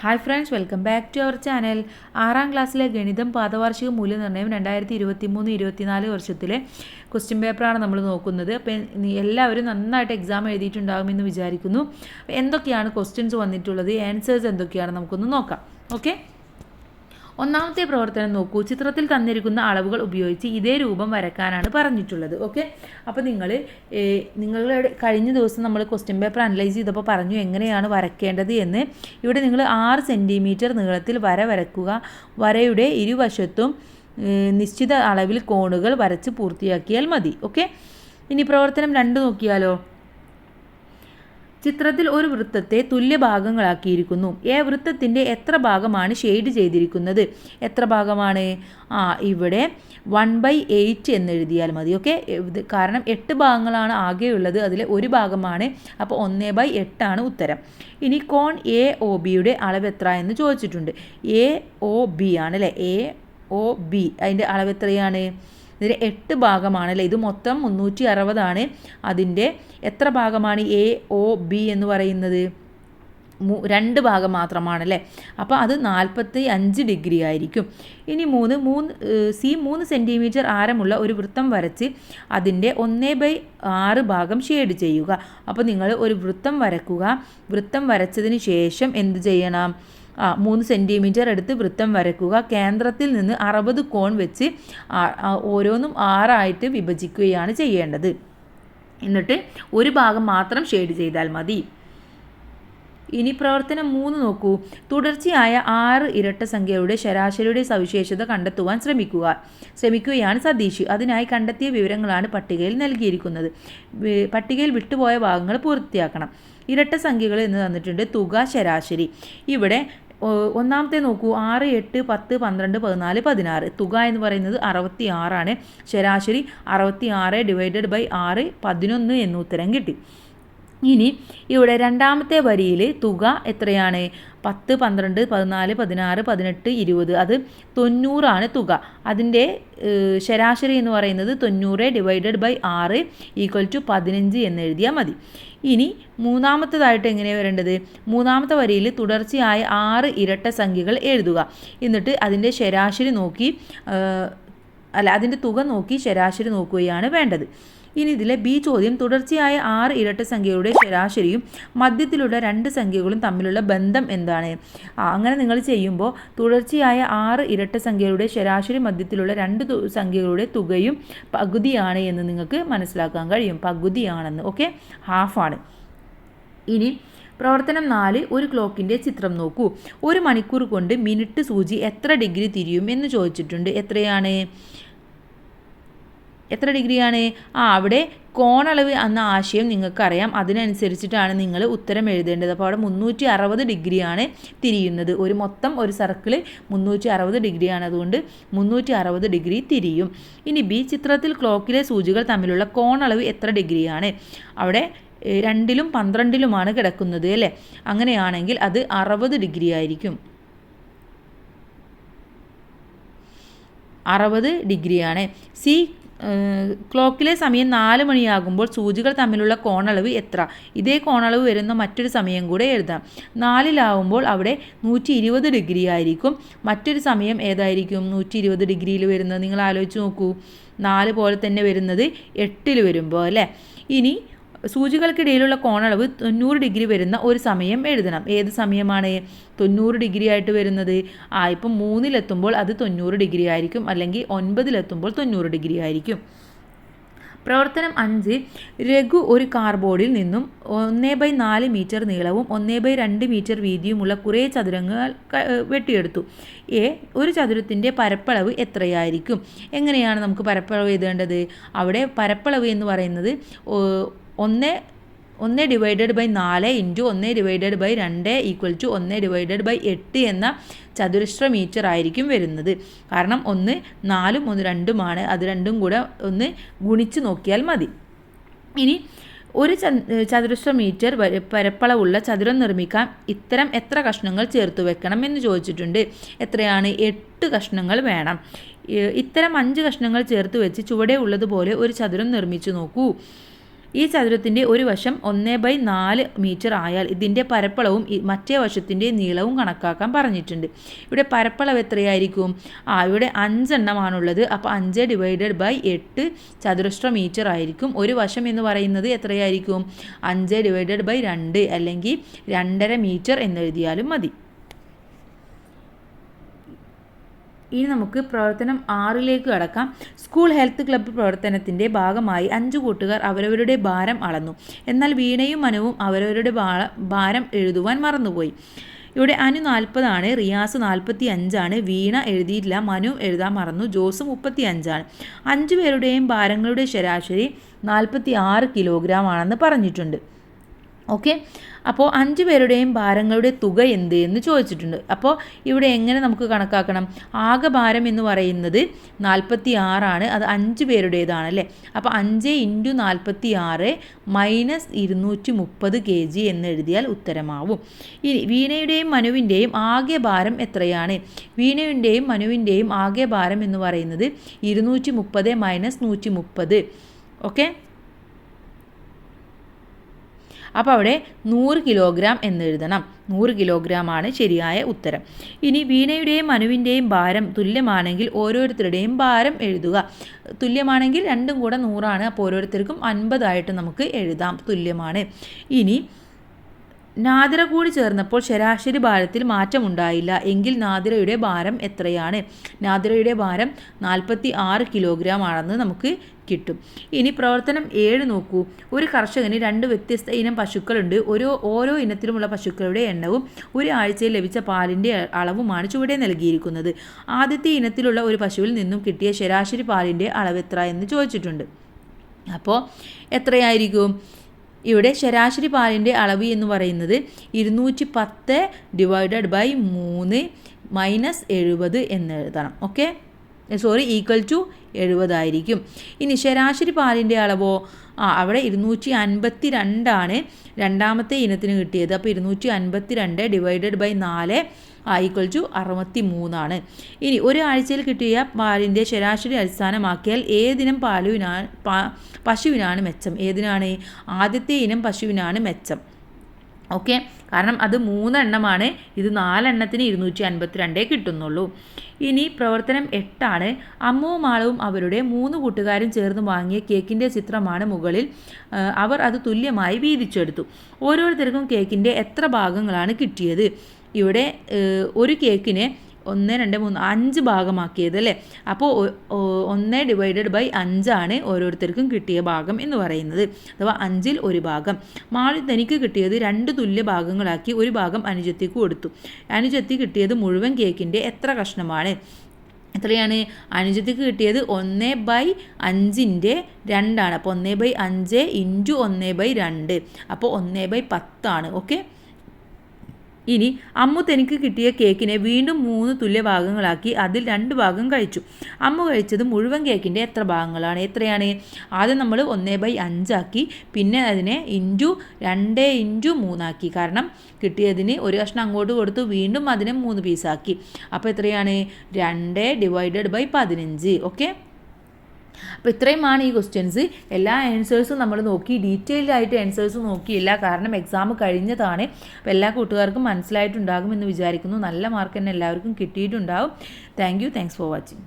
Hi friends, welcome back to our channel. 6ാം ക്ലാസ്സിലെ ഗണിതം പാദവാർഷിക മൂല്യനിർണ്ണയം 2023-24 വർഷത്തിലെ ക്വസ്റ്റ്യൻ പേപ്പറാണ് നമ്മൾ നോക്കുന്നത്. അപ്പം എല്ലാവരും നന്നായിട്ട് എക്സാം എഴുതിയിട്ടുണ്ടാകുമെന്ന് വിചാരിക്കുന്നു. എന്തൊക്കെയാണ് ക്വസ്റ്റ്യൻസ് വന്നിട്ടുള്ളത്, ആൻസേഴ്സ് എന്തൊക്കെയാണ് നമുക്കൊന്ന് നോക്കാം. ഓക്കെ, ഒന്നാമത്തെ പ്രവർത്തനം നോക്കൂ. ചിത്രത്തിൽ തന്നിരിക്കുന്ന അളവുകൾ ഉപയോഗിച്ച് ഇതേ രൂപം വരക്കാനാണ് പറഞ്ഞിട്ടുള്ളത്. ഓക്കെ, അപ്പോൾ നിങ്ങളുടെ കഴിഞ്ഞ ദിവസം നമ്മൾ ക്വസ്റ്റ്യൻ പേപ്പർ അനലൈസ് ചെയ്തപ്പോൾ പറഞ്ഞു എങ്ങനെയാണ് വരയ്ക്കേണ്ടത് എന്ന്. ഇവിടെ നിങ്ങൾ 6 സെൻറ്റിമീറ്റർ നീളത്തിൽ വരയ്ക്കുക. വരയുടെ ഇരുവശത്തും നിശ്ചിത അളവിൽ കോണുകൾ വരച്ച് പൂർത്തിയാക്കിയാൽ മതി. ഓക്കെ, ഇനി പ്രവർത്തനം 2 നോക്കിയാലോ. ചിത്രത്തിൽ ഒരു വൃത്തത്തെ തുല്യ ഭാഗങ്ങളാക്കിയിരിക്കുന്നു. വൃത്തത്തിൻ്റെ എത്ര ഭാഗമാണ് ഷെയ്ഡ് ചെയ്തിരിക്കുന്നത്? എത്ര ഭാഗമാണ്? ഇവിടെ 1/8 എന്നെഴുതിയാൽ മതി. ഓക്കെ, കാരണം 8 ഭാഗങ്ങളാണ് ആകെയുള്ളത്, അതിൽ ഒരു ഭാഗമാണ്. അപ്പോൾ 1/8 ആണ് ഉത്തരം. ഇനി കോൺ AOBയുടെ അളവ് എത്ര എന്ന് ചോദിച്ചിട്ടുണ്ട്. AOB ആണല്ലേ, AOB അതിൻ്റെ അളവ് എത്രയാണ്? ഇതിൽ 8 ഭാഗമാണല്ലേ, ഇത് മൊത്തം 360 അതിൻ്റെ എത്ര ഭാഗമാണ് AOB എന്ന് പറയുന്നത്? 2 ഭാഗം മാത്രമാണല്ലേ. അപ്പോൾ അത് 45 ഡിഗ്രി ആയിരിക്കും. ഇനി 3 സെൻറ്റിമീറ്റർ ആരമുള്ള ഒരു വൃത്തം വരച്ച് അതിൻ്റെ 1/6 ഭാഗം ഷെയ്ഡ് ചെയ്യുക. അപ്പോൾ നിങ്ങൾ ഒരു വൃത്തം വരക്കുക. വൃത്തം വരച്ചതിന് ശേഷം എന്ത് ചെയ്യണം? 3 സെൻറ്റിമീറ്റർ എടുത്ത് വൃത്തം വരയ്ക്കുക. കേന്ദ്രത്തിൽ നിന്ന് 60 കോൺ വെച്ച് ഓരോന്നും 6 ആയിട്ട് വിഭജിക്കുകയാണ് ചെയ്യേണ്ടത്. എന്നിട്ട് ഒരു ഭാഗം മാത്രം ഷെയ്ഡ് ചെയ്താൽ മതി. ഇനി പ്രവർത്തനം 3 നോക്കൂ. തുടർച്ചയായ 6 ഇരട്ട സംഖ്യകളുടെ ശരാശരിയുടെ സവിശേഷത കണ്ടെത്തുവാൻ ശ്രമിക്കുകയാണ് സതീഷ്. അതിനായി കണ്ടെത്തിയ വിവരങ്ങളാണ് പട്ടികയിൽ നൽകിയിരിക്കുന്നത്. പട്ടികയിൽ വിട്ടുപോയ ഭാഗങ്ങൾ പൂർത്തിയാക്കണം. ഇരട്ട സംഖ്യകൾ എന്ന് തന്നിട്ടുണ്ട്. തുക, ശരാശരി. ഇവിടെ ഒന്നാമത്തെ നോക്കൂ. 6, 8, 10, 12, 14, 16. തുക എന്ന് പറയുന്നത് 66. ശരാശരി 66/6 11 എന്ന് ഉത്തരം കിട്ടി. ഇനി ഇവിടെ രണ്ടാമത്തെ വരിയിൽ തുക എത്രയാണ്? 10, 12, 14, 16, 18, 20. അത് 90 തുക. അതിൻ്റെ ശരാശരി എന്ന് പറയുന്നത് 90/6 = 15 എന്ന് എഴുതിയാൽ മതി. ഇനി മൂന്നാമത്തേതായിട്ട് എങ്ങനെയാണ് വരേണ്ടത്? മൂന്നാമത്തെ വരിയിൽ തുടർച്ചയായ 6 ഇരട്ട സംഖ്യകൾ എഴുതുക. എന്നിട്ട് അതിൻ്റെ ശരാശരി നോക്കി അതിൻ്റെ തുക നോക്കി ശരാശരി നോക്കുകയാണ് വേണ്ടത്. ഇനി ഇതിലെ ബി ചോദ്യം, തുടർച്ചയായ 6 ഇരട്ട സംഖ്യകളുടെ ശരാശരിയും മധ്യത്തിലുള്ള 2 സംഖ്യകളും തമ്മിലുള്ള ബന്ധം എന്താണ്? അങ്ങനെ നിങ്ങൾ ചെയ്യുമ്പോൾ തുടർച്ചയായ 6 ഇരട്ട സംഖ്യകളുടെ ശരാശരി മധ്യത്തിലുള്ള 2 സംഖ്യകളുടെ തുകയും പകുതിയാണ് എന്ന് നിങ്ങൾക്ക് മനസ്സിലാക്കാൻ കഴിയും. പകുതിയാണെന്ന്. ഓക്കെ, ഹാഫാണ്. ഇനി പ്രവർത്തനം 4, ഒരു ക്ലോക്കിൻ്റെ ചിത്രം നോക്കൂ. 1 മണിക്കൂർ കൊണ്ട് മിനിറ്റ് സൂചി എത്ര ഡിഗ്രി തിരിയും എന്ന് ചോദിച്ചിട്ടുണ്ട്. എത്ര ഡിഗ്രിയാണ്? അവിടെ കോണളവ് എന്ന ആശയം നിങ്ങൾക്കറിയാം. അതിനനുസരിച്ചിട്ടാണ് നിങ്ങൾ ഉത്തരം എഴുതേണ്ടത്. അപ്പോൾ അവിടെ 360 ഡിഗ്രിയാണ് തിരിയുന്നത്. ഒരു സർക്കിൾ 360 ഡിഗ്രിയാണ്. അതുകൊണ്ട് 360 ഡിഗ്രി തിരിയും. ഇനി ബി, ചിത്രത്തിൽ ക്ലോക്കിലെ സൂചികൾ തമ്മിലുള്ള കോണളവ് എത്ര ഡിഗ്രിയാണ്? അവിടെ 2ലും 12ലുമാണ് കിടക്കുന്നത് അല്ലേ. അങ്ങനെയാണെങ്കിൽ അത് 60 ഡിഗ്രി ആയിരിക്കും. 60 ഡിഗ്രിയാണ്. സി, ക്ലോക്കിലെ സമയം 4 മണിയാകുമ്പോൾ സൂചികൾ തമ്മിലുള്ള കോണളവ് എത്ര? ഇതേ കോണളവ് വരുന്ന മറ്റൊരു സമയം കൂടെ എഴുതാം. 4ലാവുമ്പോൾ അവിടെ 120 ഡിഗ്രി ആയിരിക്കും. മറ്റൊരു സമയം ഏതായിരിക്കും 120 ഡിഗ്രിയിൽ വരുന്നത്? നിങ്ങൾ ആലോചിച്ച് നോക്കൂ. 4 പോലെ തന്നെ വരുന്നത് 8ൽ വരുമ്പോൾ അല്ലേ. ഇനി സൂചികൾക്കിടയിലുള്ള കോണളവ് 90 ഡിഗ്രി വരുന്ന ഒരു സമയം എഴുതണം. ഏത് സമയമാണ് 90 ഡിഗ്രി ആയിട്ട് വരുന്നത്? ഇപ്പം 3ലെത്തുമ്പോൾ അത് 90 ഡിഗ്രി ആയിരിക്കും, അല്ലെങ്കിൽ 9ലെത്തുമ്പോൾ 90 ഡിഗ്രി ആയിരിക്കും. പ്രവർത്തനം 5, രഘു ഒരു കാർഡ്ബോർഡിൽ നിന്നും 1/4 മീറ്റർ നീളവും 1/2 മീറ്റർ വീതിയുമുള്ള കുറേ ചതുരങ്ങൾ വെട്ടിയെടുത്തു. ഒരു ചതുരത്തിൻ്റെ പരപ്പളവ് എത്രയായിരിക്കും? എങ്ങനെയാണ് നമുക്ക് പരപ്പളവ് എഴുതേണ്ടത്? അവിടെ പരപ്പളവ് എന്ന് പറയുന്നത് 1/4 × 1/2 = 1/8 എന്ന ചതുരശ്ര മീറ്റർ ആയിരിക്കും വരുന്നത്. കാരണം 1 4ഉം 1 2ഉമാണ്. അത് രണ്ടും കൂടെ ഒന്ന് ഗുണിച്ച് നോക്കിയാൽ മതി. ഇനി ഒരു ചതുരശ്ര മീറ്റർ പരപ്പളവുള്ള ചതുരം നിർമ്മിക്കാൻ ഇത്തരം എത്ര കഷ്ണങ്ങൾ ചേർത്ത് വെക്കണം എന്ന് ചോദിച്ചിട്ടുണ്ട്. എത്രയാണ്? 8 കഷ്ണങ്ങൾ വേണം. ഇത്തരം 5 കഷ്ണങ്ങൾ ചേർത്ത് വെച്ച് ചുവടെ ഉള്ളതുപോലെ ഒരു ചതുരം നിർമ്മിച്ചു നോക്കൂ. ഈ ചതുരത്തിൻ്റെ ഒരു വശം 1/4 മീറ്റർ ആയാൽ ഇതിൻ്റെ പരപ്പളവും മറ്റേ വശത്തിൻ്റെ നീളവും കണക്കാക്കാൻ പറഞ്ഞിട്ടുണ്ട്. ഇവിടെ പരപ്പളവ് എത്രയായിരിക്കും? ഇവിടെ 5 എണ്ണമാണുള്ളത്. അപ്പോൾ 5/8 ചതുരശ്ര മീറ്റർ ആയിരിക്കും. ഒരു വശം എന്ന് പറയുന്നത് എത്രയായിരിക്കും? 5/2 അല്ലെങ്കിൽ 2.5 മീറ്റർ എന്നെഴുതിയാലും മതി. ഇനി നമുക്ക് പ്രവർത്തനം 6ലേക്ക് കടക്കാം. സ്കൂൾ ഹെൽത്ത് ക്ലബ്ബ് പ്രവർത്തനത്തിൻ്റെ ഭാഗമായി 5 കൂട്ടുകാർ അവരവരുടെ ഭാരം അളന്നു. എന്നാൽ വീണയും മനുവും അവരവരുടെ ഭാരം എഴുതുവാൻ മറന്നുപോയി. ഇവിടെ അനു 40 ആണ്, റിയാസ് 45 ആണ്, വീണ എഴുതിയിട്ടില്ല, മനു എഴുതാൻ മറന്നു, ജോസ് 35 ആണ്. 5 പേരുടെയും ഭാരങ്ങളുടെ ശരാശരി 46 കിലോഗ്രാം ആണെന്ന് പറഞ്ഞിട്ടുണ്ട്. ഓക്കെ, അപ്പോൾ 5 പേരുടെയും ഭാരങ്ങളുടെ തുക എന്ത് എന്ന് ചോദിച്ചിട്ടുണ്ട്. അപ്പോൾ ഇവിടെ എങ്ങനെ നമുക്ക് കണക്കാക്കണം? ആകെ ഭാരം എന്ന് പറയുന്നത് 46 ആണ്, അത് 5 പേരുടേതാണ് അല്ലേ. അപ്പോൾ 5 × 46 - 230 kg എന്ന് എഴുതിയാൽ ഉത്തരമാവും. ഇനി വീണയുടെയും മനുവിൻ്റെയും ആകെ ഭാരം എത്രയാണ്? വീണയുടെയും മനുവിൻ്റെയും ആകെ ഭാരം എന്ന് പറയുന്നത് 230 - 130. ഓക്കെ, അപ്പോൾ അവിടെ 100 കിലോഗ്രാം എന്നെഴുതണം. 100 കിലോഗ്രാം ആണ് ശരിയായ ഉത്തരം. ഇനി വീണയുടെയും മനുവിൻ്റെയും ഭാരം തുല്യമാണെങ്കിൽ ഓരോരുത്തരുടെയും ഭാരം എഴുതുക. തുല്യമാണെങ്കിൽ രണ്ടും കൂടെ 100 ആണ്. അപ്പോൾ ഓരോരുത്തർക്കും 50 ആയിട്ട് നമുക്ക് എഴുതാം, തുല്യമാണ്. ഇനി നാദിറ കൂടി ചേർന്നപ്പോൾ ശരാശരി ഭാരത്തിൽ മാറ്റമുണ്ടായില്ല എങ്കിൽ നാദിറയുടെ ഭാരം എത്രയാണ്? നാദിറയുടെ ഭാരം 46 കിലോഗ്രാം ആണെന്ന് നമുക്ക് കിട്ടും. ഇനി പ്രവർത്തനം 7 നോക്കൂ. ഒരു കർഷകന് 2 വ്യത്യസ്ത ഇനം പശുക്കളുണ്ട്. ഓരോ ഇനത്തിലുമുള്ള പശുക്കളുടെ എണ്ണവും ഒരു ആഴ്ചയിൽ ലഭിച്ച പാലിൻ്റെ അളവുമാണ് ചുവടെ നൽകിയിരിക്കുന്നത്. ആദ്യത്തെ ഇനത്തിലുള്ള ഒരു പശുവിൽ നിന്നും കിട്ടിയ ശരാശരി പാലിൻ്റെ അളവ് എത്ര എന്ന് ചോദിച്ചിട്ടുണ്ട്. അപ്പോൾ എത്രയായിരിക്കും? ഇവിടെ ശരാശരി പാലിൻ്റെ അളവ് എന്ന് പറയുന്നത് 210 / 3 - 70 എന്ന് എഴുതണം. ഓക്കെ, = 70 ആയിരിക്കും. ഇനി ശരാശരി പാലിൻ്റെ അളവോ? അവിടെ 252 ആണ് രണ്ടാമത്തെ ഇനത്തിന് കിട്ടിയത്. അപ്പോൾ 252 / 4 = 63 ആണ്. ഇനി ഒരു ആഴ്ചയിൽ കിട്ടിയ പാലിൻ്റെ ശരാശരി അടിസ്ഥാനമാക്കിയാൽ ഏതിനം പശുവിനാണ് മെച്ചം? ഏതിനാണ്? ആദ്യത്തെ ഇനം പശുവിനാണ് മെച്ചം. ഓക്കെ, കാരണം അത് 3 എണ്ണമാണ്, ഇത് 4 എണ്ണത്തിന് 252 കിട്ടുന്നുള്ളൂ. ഇനി പ്രവർത്തനം 8 ആണ്. അമ്മുവും ആളവും അവരുടെ 3 കൂട്ടുകാരും ചേർന്ന് വാങ്ങിയ കേക്കിൻ്റെ ചിത്രമാണ് മുകളിൽ. അവർ അത് തുല്യമായി വീതിച്ചെടുത്തു. ഓരോരുത്തർക്കും കേക്കിൻ്റെ എത്ര ഭാഗങ്ങളാണ് കിട്ടിയത്? ഇവിടെ ഒരു കേക്കിനെ 1, 2, 3, 5 ഭാഗമാക്കിയത് അല്ലേ. അപ്പോൾ 1/5 ആണ് ഓരോരുത്തർക്കും കിട്ടിയ ഭാഗം എന്ന് പറയുന്നത്, അഥവാ 5ൽ 1 ഭാഗം. മാളി തനിക്ക് കിട്ടിയത് 2 തുല്യ ഭാഗങ്ങളാക്കി ഒരു ഭാഗം അനുജത്തിക്ക് കൊടുത്തു. അനുജത്തി കിട്ടിയത് മുഴുവൻ കേക്കിൻ്റെ എത്ര കഷ്ണമാണ്? എത്രയാണ്? അനുജത്തിക്ക് കിട്ടിയത് 1/5ൻ്റെ 2 ആണ്. അപ്പോൾ 1/5 × 1/2, അപ്പോൾ 1/10 ആണ്. ഓക്കെ, ഇനി അമ്മു തനിക്ക് കിട്ടിയ കേക്കിനെ വീണ്ടും 3 തുല്യ ഭാഗങ്ങളാക്കി അതിൽ 2 ഭാഗം കഴിച്ചു. അമ്മു കഴിച്ചത് മുഴുവൻ കേക്കിൻ്റെ എത്ര ഭാഗങ്ങളാണ്? എത്രയാണ്? ആദ്യം നമ്മൾ 1/5 ആക്കി, പിന്നെ അതിനെ × 2 × 3 ആക്കി. കാരണം കിട്ടിയതിന് ഒരു കഷ്ണം അങ്ങോട്ട് കൊടുത്തു, വീണ്ടും അതിനെ 3 പീസാക്കി. അപ്പോൾ എത്രയാണ്? 2 / 15. ഓക്കെ, അപ്പോൾ ഇത്രയുമാണ് ഈ ക്വസ്റ്റ്യൻസ്. എല്ലാ ആൻസേഴ്സും നമ്മൾ നോക്കി, ഡീറ്റെയിൽഡ് ആയിട്ട് ആൻസേഴ്സ് നോക്കിയില്ല, കാരണം എക്സാം കഴിഞ്ഞതാണ്. അപ്പോൾ എല്ലാ കൂട്ടുകാർക്കും മനസ്സിലായിട്ടുണ്ടാകുമെന്ന് വിചാരിക്കുന്നു. നല്ല മാർക്ക് തന്നെ എല്ലാവർക്കും കിട്ടിയിട്ടുണ്ടാകും. Thanks for watching.